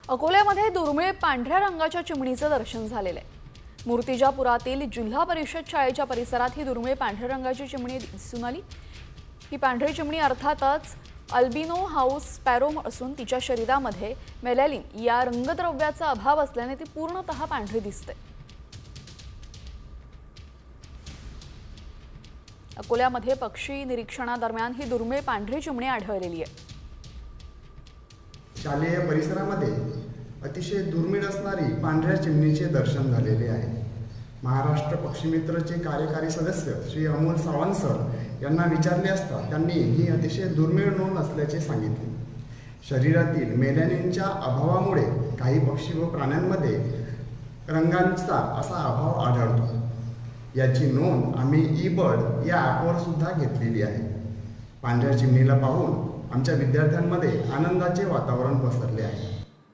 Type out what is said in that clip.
अकोल्यामध्ये दुर्मिळ पांढऱ्या रंगाच्या चिमणीचं दर्शन झालेलं आहे। मूर्तिजापुरातील जिल्हा परिषद शाळेच्या परिसरात ही दुर्मिळ पांढऱ्या रंगाची चिमणी दिसून आली। ही पांढरी चिमणी अर्थातच अल्बिनो हाऊस स्पॅरो असून तिच्या शरीरामध्ये मेलॅनिन या रंगद्रव्याचा अभाव असल्याने ती पूर्णतः पांढरी दिसते। अकोल्यामध्ये पक्षी निरीक्षणादरम्यान ही दुर्मिळ पांढरी चिमणी आढळलेली आहे। शालेय परिसरामध्ये अतिशय दुर्मिळ असणारी पांढऱ्या चिमणीचे दर्शन झालेले आहे। महाराष्ट्र पक्षीमित्रचे कार्यकारी सदस्य श्री अमोल सावंत सर यांना विचारले असता त्यांनी ही अतिशय दुर्मिळ नोंद असल्याचे सांगितले। शरीरातील मेलॅनिनच्या अभावामुळे काही पक्षी व प्राण्यांमध्ये रंगांचा असा अभाव आढळतो। याची नोंद आम्ही ई-बर्ड या ॲपवर सुद्धा घेतलेली आहे। पांढऱ्या चिमणीला पाहून आमच्या विद्यार्थ्यांमध्ये आनंदाचे वातावरण पसरले आहे।